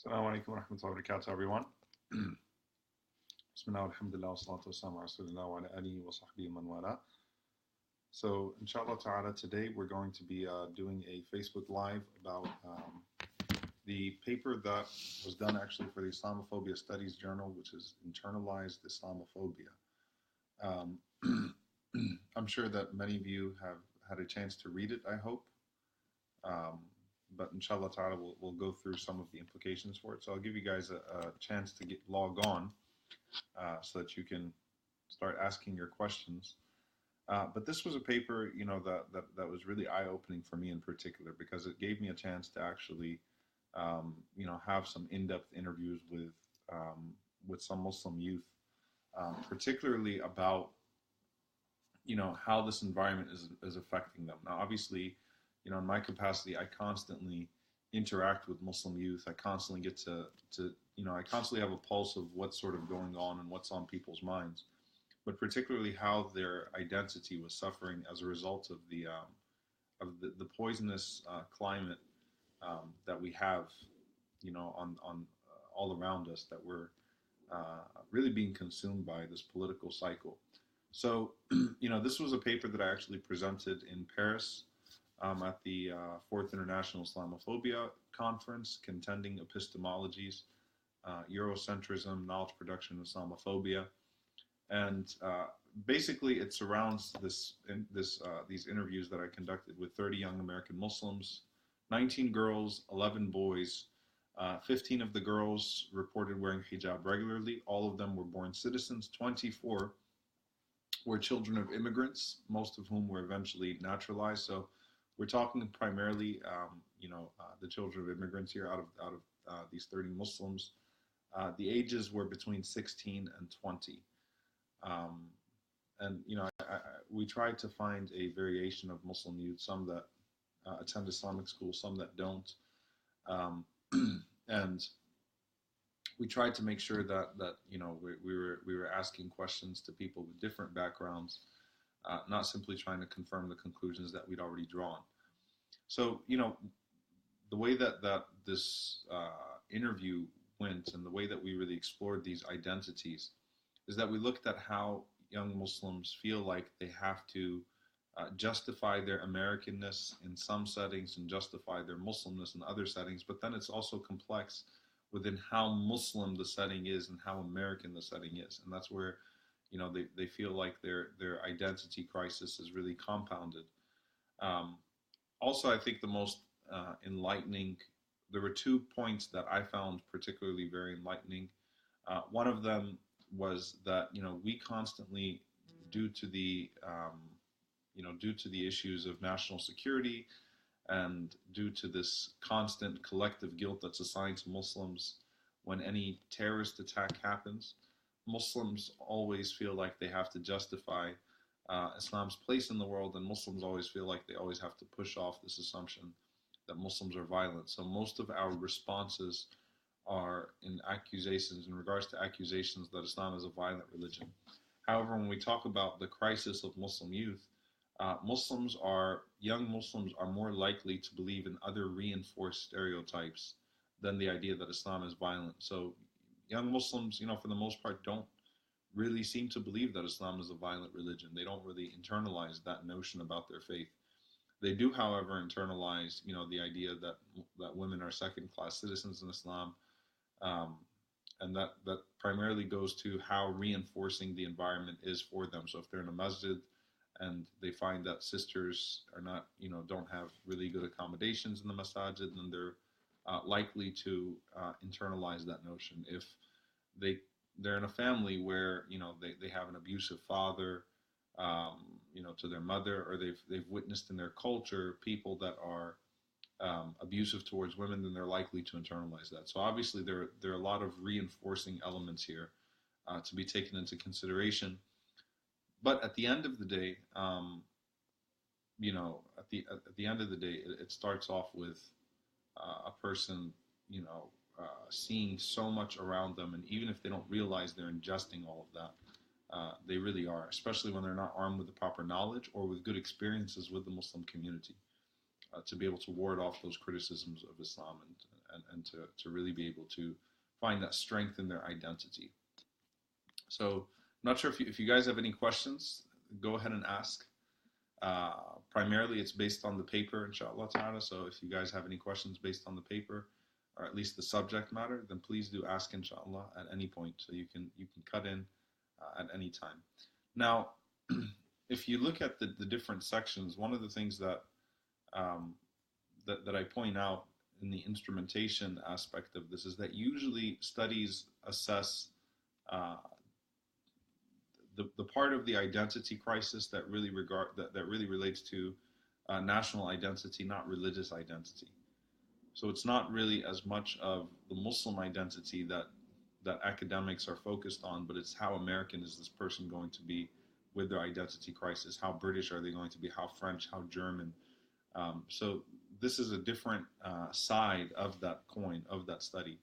Assalamu alaikum wa rahmatullahi wa barakatuh, everyone. Bismillah, alhamdulillah, wa salatu wa salam, wa rasulillah, wa ala alihi, wa sahbihi, man wala. So, inshallah ta'ala, today we're going to be doing a Facebook Live about the paper that was done actually for the Islamophobia Studies Journal, which is Internalized Islamophobia. I'm sure that many of you have had a chance to read it, I hope. But inshallah ta'ala, we'll go through some of the implications for it. So I'll give you guys a chance to log on so that you can start asking your questions. But this was a paper, that was really eye-opening for me in particular, because it gave me a chance to actually, have some in-depth interviews with some Muslim youth, particularly about, how this environment is affecting them. Now, obviously, in my capacity, I constantly interact with Muslim youth. I constantly get to I constantly have a pulse of what's sort of going on and what's on people's minds, but particularly how their identity was suffering as a result of the poisonous climate that we have, on all around us, that we're really being consumed by this political cycle. So, this was a paper that I actually presented in Paris at the Fourth International Islamophobia Conference, Contending Epistemologies, Eurocentrism, Knowledge Production, and Islamophobia. And basically it surrounds these interviews that I conducted with 30 young American Muslims, 19 girls, 11 boys. 15 of the girls reported wearing hijab regularly. All of them were born citizens. 24 were children of immigrants, most of whom were eventually naturalized. So we're talking primarily, the children of immigrants here out of these 30 Muslims. The ages were between 16 and 20. We tried to find a variation of Muslim youth, some that attend Islamic school, some that don't. And we tried to make sure that we were asking questions to people with different backgrounds, not simply trying to confirm the conclusions that we'd already drawn. So, the way that this interview went, and the way that we really explored these identities, is that we looked at how young Muslims feel like they have to justify their Americanness in some settings and justify their Muslimness in other settings, but then it's also complex within how Muslim the setting is and how American the setting is. And that's where they feel like their identity crisis is really compounded. Also, I think the most enlightening, there were 2 points that I found particularly very enlightening. One of them was that, we constantly, due to the issues of national security and due to this constant collective guilt that's assigned to Muslims when any terrorist attack happens, Muslims always feel like they have to justify Islam's place in the world, and Muslims always feel like they always have to push off this assumption that Muslims are violent. So most of our responses are in regards to accusations that Islam is a violent religion. However, when we talk about the crisis of Muslim youth, young Muslims are more likely to believe in other reinforced stereotypes than the idea that Islam is violent. So young Muslims, for the most part, don't really seem to believe that Islam is a violent religion. They don't really internalize that notion about their faith. They do, however, internalize, the idea that women are second-class citizens in Islam, and that primarily goes to how reinforcing the environment is for them. So if they're in a masjid and they find that sisters are not, don't have really good accommodations in the masajid, then they're likely to internalize that notion. If they're in a family where they have an abusive father, to their mother, or they've witnessed in their culture people that are abusive towards women, then they're likely to internalize that. So obviously there are a lot of reinforcing elements here to be taken into consideration. But at the end of the day, at the end of the day, it starts off with a person, seeing so much around them, and even if they don't realize they're ingesting all of that, they really are, especially when they're not armed with the proper knowledge or with good experiences with the Muslim community, to be able to ward off those criticisms of Islam and to really be able to find that strength in their identity. So I'm not sure if you guys have any questions, go ahead and ask. Primarily, it's based on the paper, inshallah ta'ala. So if you guys have any questions based on the paper, or at least the subject matter, then please do ask, inshallah, at any point. So you can cut in at any time. Now, if you look at the different sections, one of the things that I point out in the instrumentation aspect of this is that usually studies assess the part of the identity crisis that really relates to national identity, not religious identity. So it's not really as much of the Muslim identity that academics are focused on, but it's how American is this person going to be with their identity crisis? How British are they going to be? How French? How German? So this is a different side of that coin, of that study.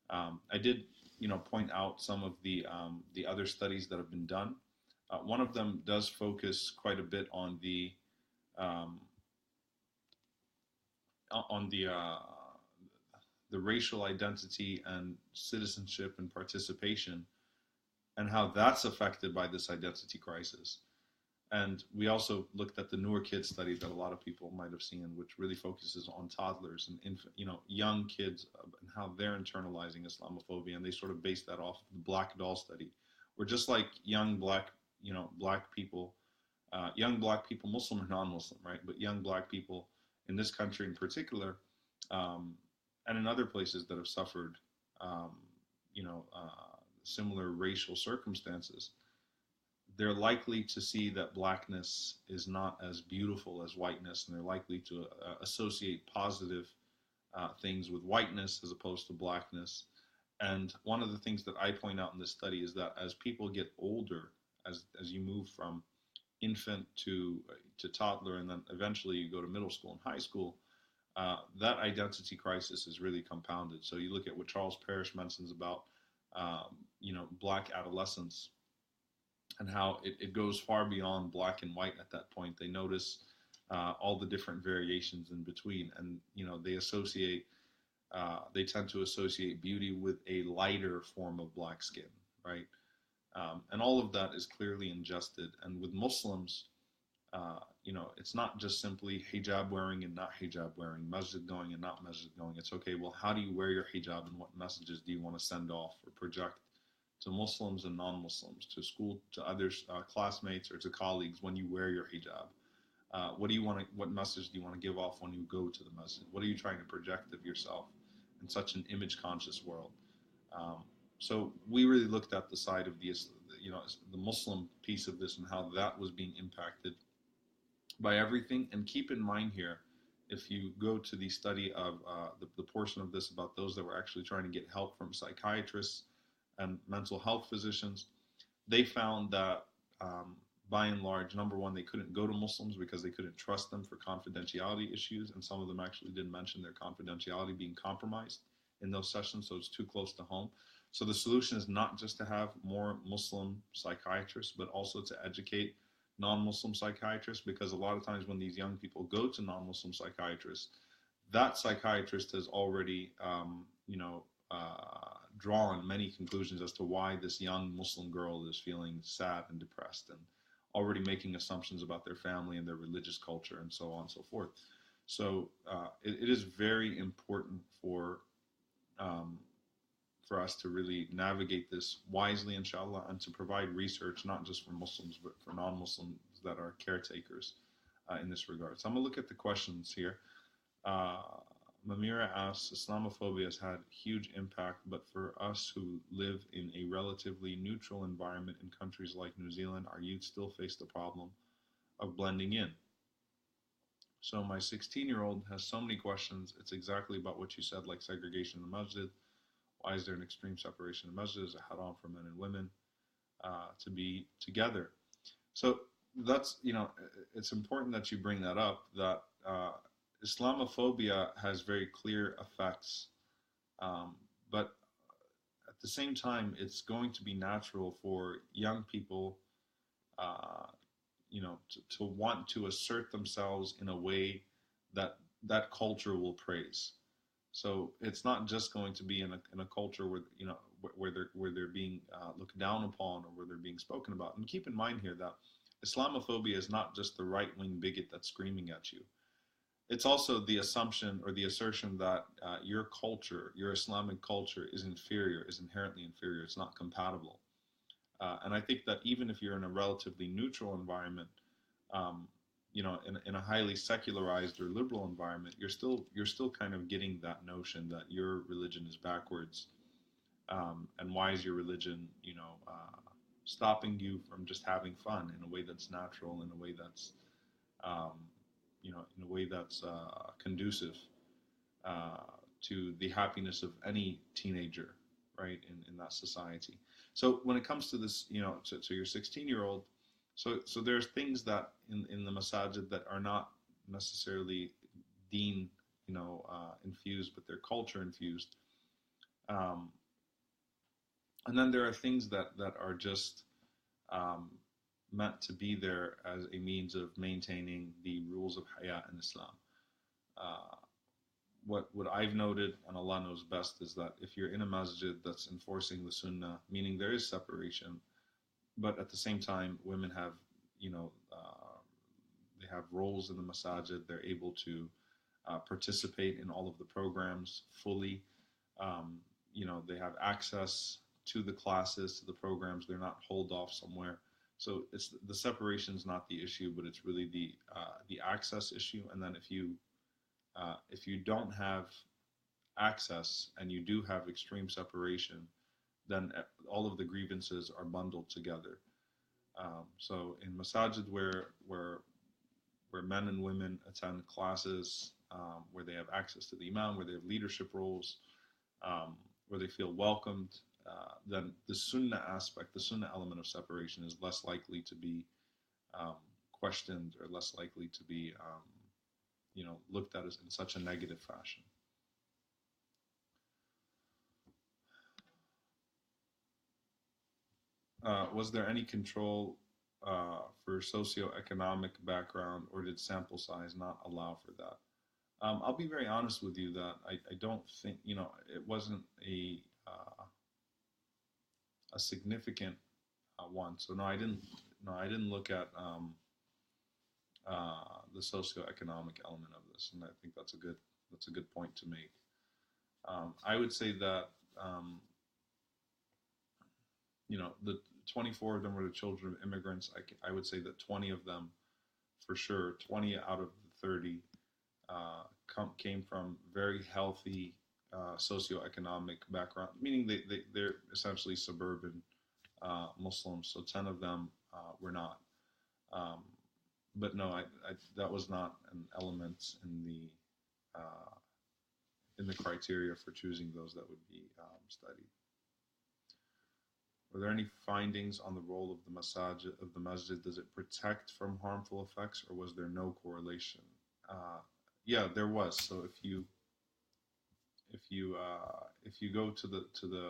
I did, point out some of the other studies that have been done. One of them does focus quite a bit on the racial identity and citizenship and participation, and how that's affected by this identity crisis. And we also looked at the Newer Kids study that a lot of people might have seen, which really focuses on toddlers and young kids and how they're internalizing Islamophobia, and they sort of based that off the Black Doll study, where just like young black people, Muslim or non-Muslim, right? But young black people in this country in particular, and in other places that have suffered, similar racial circumstances, they're likely to see that blackness is not as beautiful as whiteness, and they're likely to associate positive things with whiteness as opposed to blackness. And one of the things that I point out in this study is that as people get older, as you move from infant to toddler, and then eventually you go to middle school and high school, that identity crisis is really compounded. So you look at what Charles Parrish mentions about, black adolescence, and how it goes far beyond black and white at that point. They notice all the different variations in between, and they tend to associate beauty with a lighter form of black skin, right? And all of that is clearly ingested. And with Muslims, it's not just simply hijab wearing and not hijab wearing, masjid going and not masjid going. It's okay, well, how do you wear your hijab, and what messages do you want to send off or project to Muslims and non-Muslims, to school, to others, classmates, or to colleagues when you wear your hijab? What message do you want to give off when you go to the masjid? What are you trying to project of yourself in such an image-conscious world? So we really looked at the side of the Muslim piece of this and how that was being impacted by everything. And keep in mind here, if you go to the study of the portion of this about those that were actually trying to get help from psychiatrists and mental health physicians, they found that by and large, number one, they couldn't go to Muslims because they couldn't trust them for confidentiality issues, and some of them actually did mention their confidentiality being compromised in those sessions, so it's too close to home. So the solution is not just to have more Muslim psychiatrists, but also to educate non-Muslim psychiatrists, because a lot of times when these young people go to non-Muslim psychiatrists, that psychiatrist has already, drawn many conclusions as to why this young Muslim girl is feeling sad and depressed, and already making assumptions about their family and their religious culture and so on and so forth. So it is very important for us to really navigate this wisely, inshallah, and to provide research, not just for Muslims, but for non-Muslims that are caretakers in this regard. So I'm going to look at the questions here. Mamira asks, Islamophobia has had huge impact, but for us who live in a relatively neutral environment in countries like New Zealand, our youth still face the problem of blending in. So my 16-year-old has so many questions. It's exactly about what you said, like segregation in the masjid. Why is there an extreme separation in the masjid? Is it haram for men and women to be together? So that's, it's important that you bring that up, that Islamophobia has very clear effects, but at the same time, it's going to be natural for young people, to want to assert themselves in a way that culture will praise. So it's not just going to be in a culture where, you know, where they're being looked down upon, or where they're being spoken about. And keep in mind here that Islamophobia is not just the right wing bigot that's screaming at you. It's also the assumption or the assertion that your culture, your Islamic culture, is inferior, is inherently inferior. It's not compatible. And I think that even if you're in a relatively neutral environment, um, you know, in a highly secularized or liberal environment, you're still kind of getting that notion that your religion is backwards, and why is your religion, you know, stopping you from just having fun in a way that's natural, in a way that's, um, you know, in a way that's conducive uh, to the happiness of any teenager, right, in that society. So when it comes to this, you know, to your 16-year-old, so there's things that in the masajid that are not necessarily deen, you know, infused, but they're culture infused. Um, and then there are things that are just um, meant to be there as a means of maintaining the rules of haya in Islam. Uh, what I've noted, and Allah knows best, is that if you're in a masjid that's enforcing the sunnah, meaning there is separation, but at the same time, women have, you know, they have roles in the masajid. They're able to participate in all of the programs fully. You know, they have access to the classes, to the programs. They're not holed off somewhere. So it's the separation is not the issue, but it's really the access issue. And then if you don't have access and you do have extreme separation, then all of the grievances are bundled together. So in masajid where men and women attend classes, where they have access to the imam, where they have leadership roles, where they feel welcomed, then the sunnah aspect, the sunnah element of separation is less likely to be questioned, or less likely to be, you know, looked at as in such a negative fashion. Was there any control for socioeconomic background, or did sample size not allow for that? I'll be very honest with you that I don't think, you know, it wasn't a significant one. So no, I didn't. No, I didn't look at the socioeconomic element of this, and I think that's a good point to make. I would say that you know, the 24 of them were the children of immigrants. I would say that 20 of them, for sure, 20 out of the 30 came from very healthy socioeconomic background, meaning they're essentially suburban Muslims. So 10 of them were not. But no, that was not an element in the criteria for choosing those that would be studied. Were there any findings on the role of the masjid? Does it protect from harmful effects, or was there no correlation? Yeah, there was. So if you go to the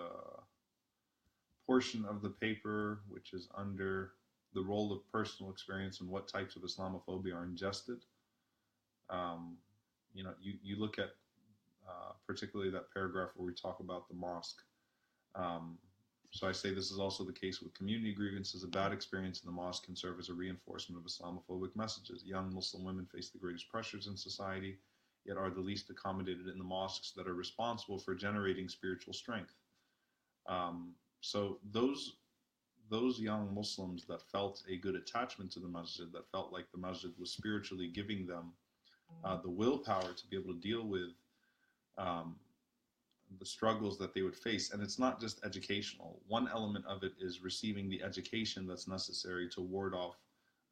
portion of the paper which is under the role of personal experience and what types of Islamophobia are ingested, you know, you look at particularly that paragraph where we talk about the mosque. So I say this is also the case with community grievances. A bad experience in the mosque can serve as a reinforcement of Islamophobic messages. Young Muslim women face the greatest pressures in society, yet are the least accommodated in the mosques that are responsible for generating spiritual strength. So those young Muslims that felt a good attachment to the masjid, that felt like the masjid was spiritually giving them the willpower to be able to deal with the struggles that they would face. And it's not just educational. One element of it is receiving the education that's necessary to ward off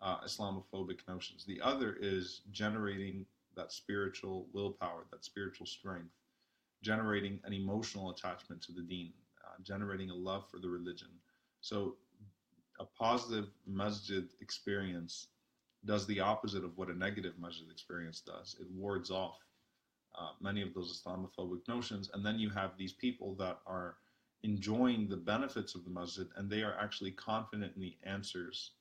Islamophobic notions. The other is generating that spiritual willpower, that spiritual strength, generating an emotional attachment to the deen, generating a love for the religion. So a positive masjid experience does the opposite of what a negative masjid experience does. It wards off many of those Islamophobic notions, and then you have these people that are enjoying the benefits of the masjid, and they are actually confident in the answers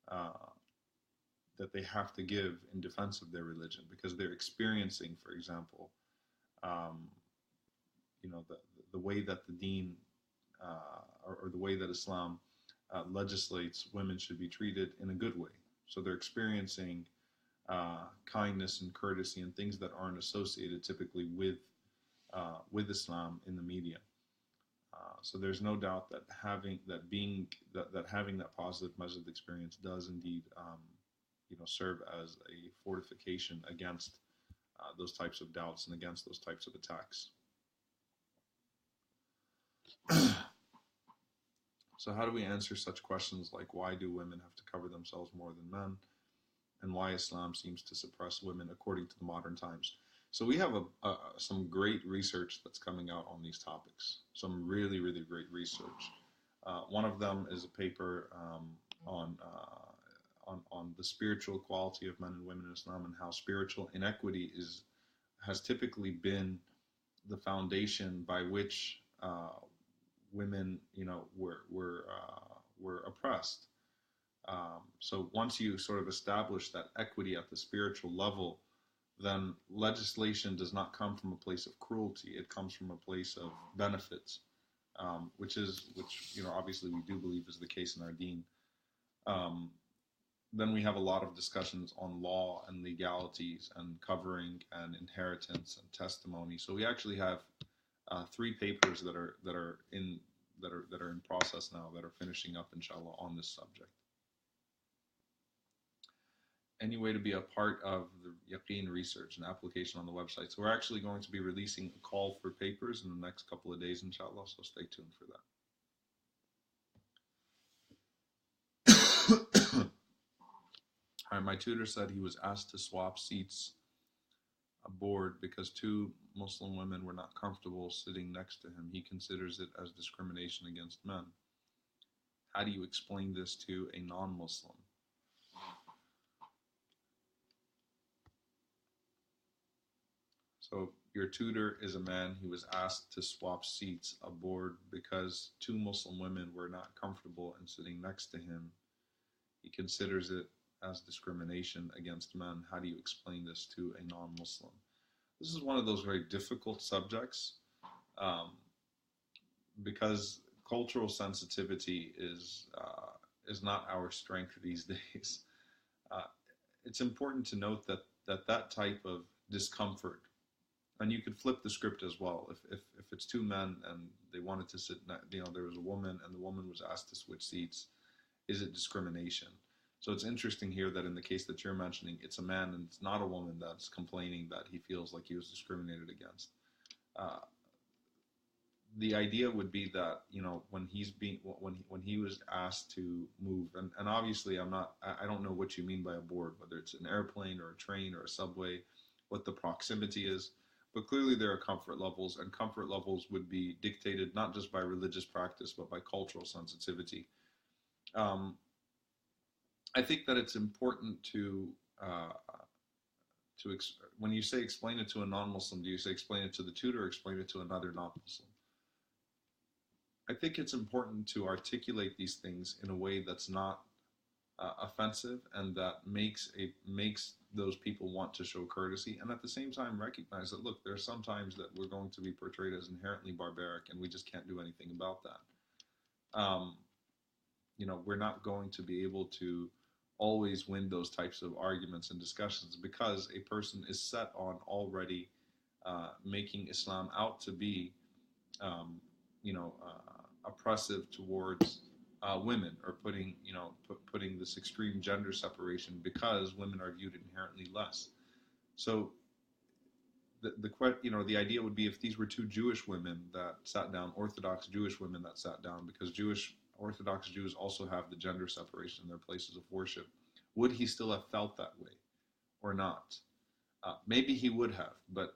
that they have to give in defense of their religion, because they're experiencing, for example, the way that the Deen or the way that Islam legislates women should be treated in a good way. So they're experiencing kindness and courtesy and things that aren't associated typically with Islam in the media. So there's no doubt that having that positive Muslim experience does indeed serve as a fortification against those types of doubts and against those types of attacks. So how do we answer such questions like why do women have to cover themselves more than men, and why Islam seems to suppress women according to the modern times? So we have some great research that's coming out on these topics, some really, really great research. One of them is a paper on the spiritual equality of men and women in Islam, and how spiritual inequity has typically been the foundation by which women, were oppressed. So once you sort of establish that equity at the spiritual level, then legislation does not come from a place of cruelty. It comes from a place of benefits, which obviously we do believe is the case in our Deen. Then we have a lot of discussions on law and legalities and covering and inheritance and testimony. So we actually have 3 papers that are in process now, that are finishing up, inshallah, on this subject. Any way to be a part of the Yaqeen research and application on the website. So we're actually going to be releasing a call for papers in the next couple of days, inshallah, so stay tuned for that. All right, my tutor said he was asked to swap seats aboard because 2 Muslim women were not comfortable sitting next to him. He considers it as discrimination against men. How do you explain this to a non-Muslim? So your tutor is a man who was asked to swap seats aboard because 2 Muslim women were not comfortable in sitting next to him. He considers it as discrimination against men. How do you explain this to a non-Muslim? This is one of those very difficult subjects because cultural sensitivity is not our strength these days. It's important to note that type of discomfort, and you could flip the script as well. If it's 2 men and they wanted to sit, there was a woman and the woman was asked to switch seats, is it discrimination? So it's interesting here that in the case that you're mentioning, it's a man and it's not a woman that's complaining that he feels like he was discriminated against. The idea would be that, when he was asked to move, and obviously I don't know what you mean by aboard, whether it's an airplane or a train or a subway, what the proximity is, but clearly there are comfort levels, and comfort levels would be dictated not just by religious practice, but by cultural sensitivity. I think that it's important to when you say explain it to a non-Muslim, do you say explain it to the tutor or explain it to another non-Muslim? I think it's important to articulate these things in a way that's not offensive and that makes those people want to show courtesy, and at the same time recognize that, look, there are some times that we're going to be portrayed as inherently barbaric and we just can't do anything about that. We're not going to be able to always win those types of arguments and discussions because a person is set on already making Islam out to be, oppressive towards women, or putting this extreme gender separation because women are viewed inherently less. So the idea would be if these were 2 Jewish women that sat down, Orthodox Jewish women that sat down, because Orthodox Jews also have the gender separation in their places of worship, would he still have felt that way or not? Maybe he would have, but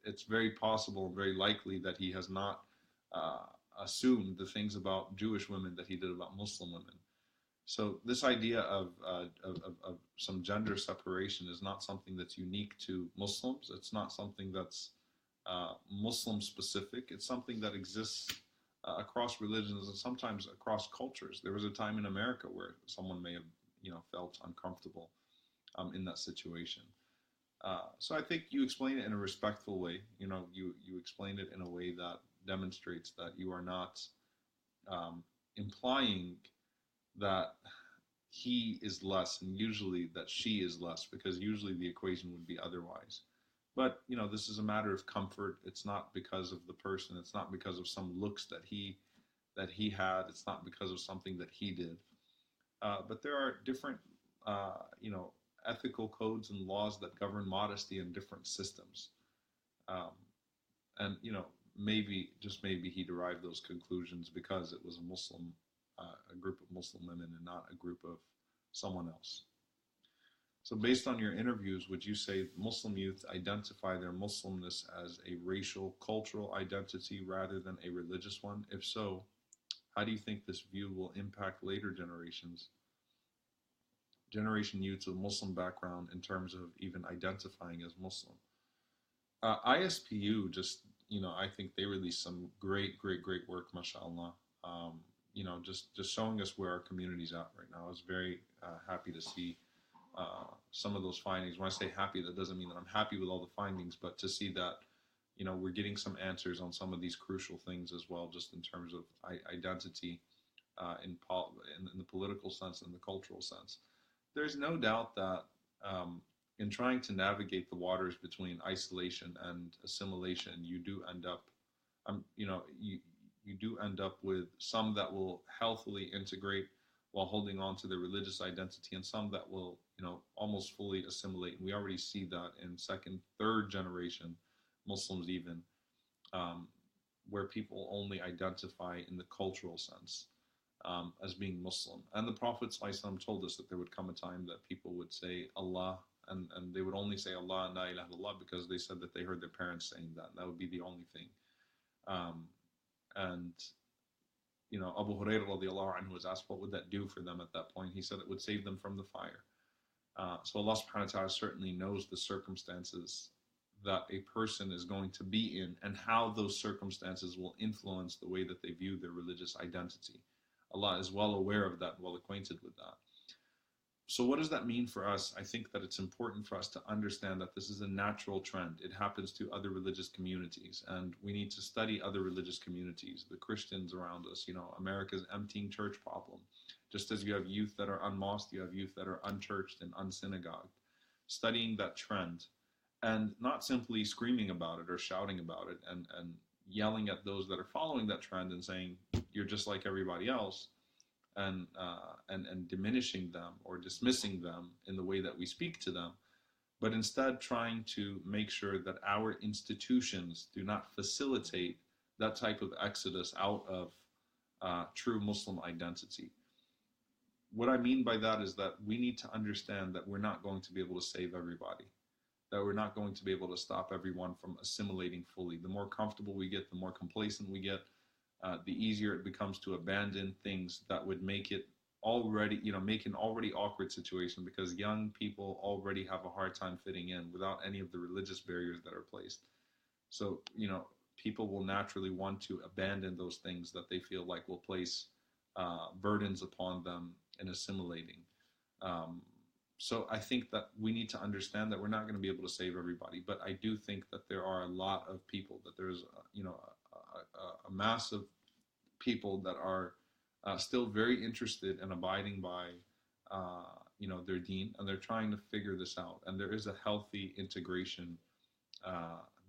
it's very possible and very likely that he has not assumed the things about Jewish women that he did about Muslim women. So this idea of some gender separation is not something that's unique to Muslims. It's not something that's Muslim specific. It's something that exists across religions and sometimes across cultures. There was a time in America where someone may have, felt uncomfortable in that situation. So I think you explain it in a respectful way. You explain it in a way that demonstrates that you are not implying that he is less and usually that she is less, because usually the equation would be otherwise. But this is a matter of comfort. It's not because of the person. It's not because of some looks that he had. It's not because of something that he did. But there are different, ethical codes and laws that govern modesty in different systems. Um, and maybe, just maybe, he derived those conclusions because it was a group of Muslim women, and not a group of someone else. So, based on your interviews, would you say Muslim youth identify their Muslimness as a racial, cultural identity rather than a religious one? If so, how do you think this view will impact later generation youths of Muslim background in terms of even identifying as Muslim? ISPU just, I think they released some great, great, great work, mashallah. Just showing us where our community's at right now. I was very happy to see some of those findings. When I say happy, that doesn't mean that I'm happy with all the findings, but to see that, we're getting some answers on some of these crucial things as well, just in terms of identity in the political sense and the cultural sense. There's no doubt that in trying to navigate the waters between isolation and assimilation, you do end up, you do end up with some that will healthily integrate while holding on to their religious identity, and some that will, almost fully assimilate. And we already see that in second, third generation Muslims, even where people only identify in the cultural sense as being Muslim. And the Prophet ﷺ told us that there would come a time that people would say Allah, and they would only say Allah and La ilaha illallah because they said that they heard their parents saying that. And that would be the only thing. And Abu Hurairah radiallahu anhu was asked what would that do for them at that point. He said it would save them from the fire. So Allah subhanahu wa ta'ala certainly knows the circumstances that a person is going to be in and how those circumstances will influence the way that they view their religious identity. Allah is well aware of that, well acquainted with that. So what does that mean for us? I think that it's important for us to understand that this is a natural trend. It happens to other religious communities, and we need to study other religious communities, the Christians around us. America's emptying church problem. Just as you have youth that are unmosqued, you have youth that are unchurched and unsynagogued. Studying that trend and not simply screaming about it or shouting about it and yelling at those that are following that trend and saying, you're just like everybody else, and diminishing them or dismissing them in the way that we speak to them, but instead trying to make sure that our institutions do not facilitate that type of exodus out of true Muslim identity. What I mean by that is that we need to understand that we're not going to be able to save everybody, that we're not going to be able to stop everyone from assimilating fully. The more comfortable we get, the more complacent we get, the easier it becomes to abandon things that would make it already, make an already awkward situation, because young people already have a hard time fitting in without any of the religious barriers that are placed. So, people will naturally want to abandon those things that they feel like will place burdens upon them in assimilating. So I think that we need to understand that we're not going to be able to save everybody, but I do think that there are a lot of people, that there's, a mass of people that are still very interested in abiding by, their deen, and they're trying to figure this out. And there is a healthy integration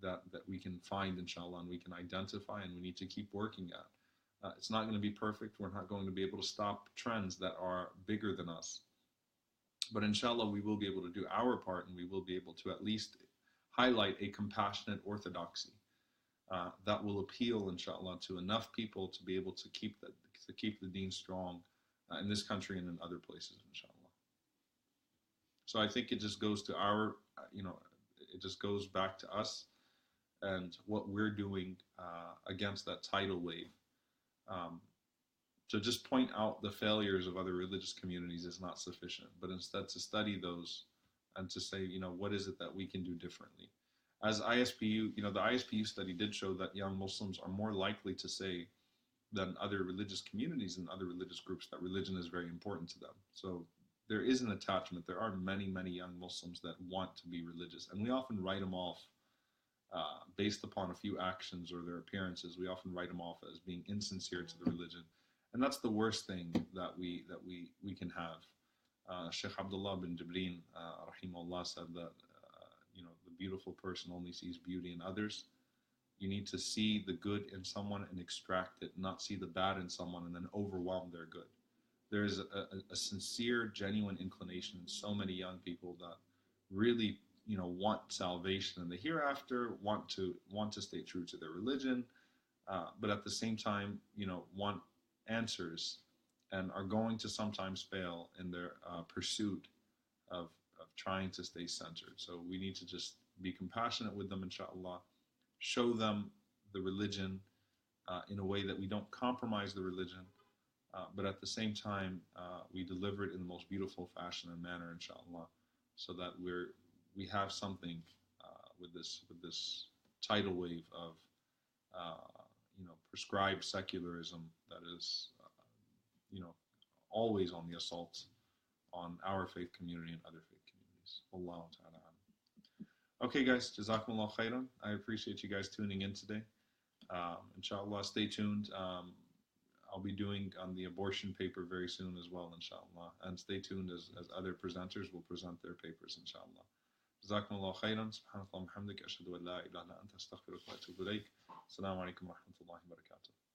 that we can find, inshallah, and we can identify, and we need to keep working at. It's not going to be perfect. We're not going to be able to stop trends that are bigger than us. But inshallah, we will be able to do our part, and we will be able to at least highlight a compassionate orthodoxy that will appeal, inshallah, to enough people to be able to keep the deen strong in this country and in other places, inshallah. So I think it just goes to it just goes back to us and what we're doing against that tidal wave. To just point out the failures of other religious communities is not sufficient, but instead to study those and to say, what is it that we can do differently? As ISPU, the ISPU study did show that young Muslims are more likely to say than other religious communities and other religious groups that religion is very important to them. So there is an attachment. There are many, many young Muslims that want to be religious, and we often write them off based upon a few actions or their appearances. We often write them off as being insincere to the religion, and that's the worst thing that we can have. Sheikh Abdullah bin Jibreen, rahimahullah, said that the beautiful person only sees beauty in others. You need to see the good in someone and extract it, not see the bad in someone and then overwhelm their good. There is a sincere, genuine inclination in so many young people that really, want salvation in the hereafter, want to stay true to their religion, but at the same time, want answers, and are going to sometimes fail in their pursuit of trying to stay centered. So we need to just be compassionate with them, inshallah, show them the religion in a way that we don't compromise the religion, but at the same time, we deliver it in the most beautiful fashion and manner, inshallah, so that we have something with this tidal wave of prescribed secularism that is always on the assault on our faith community and other faith communities. Wallahu ta'ala. Okay, guys, jazakumullah khairan. I appreciate you guys tuning in today. Inshallah, stay tuned. I'll be doing on the abortion paper very soon as well, inshallah. And stay tuned as other presenters will present their papers, inshallah. Jazakumullah khairan. Subhanakallah wa hamdik. Ashhadu an la ilaha illa anta astaghfiruka wa atubu ilayk. Assalamu alaikum wa rahmatullahi wa barakatuh.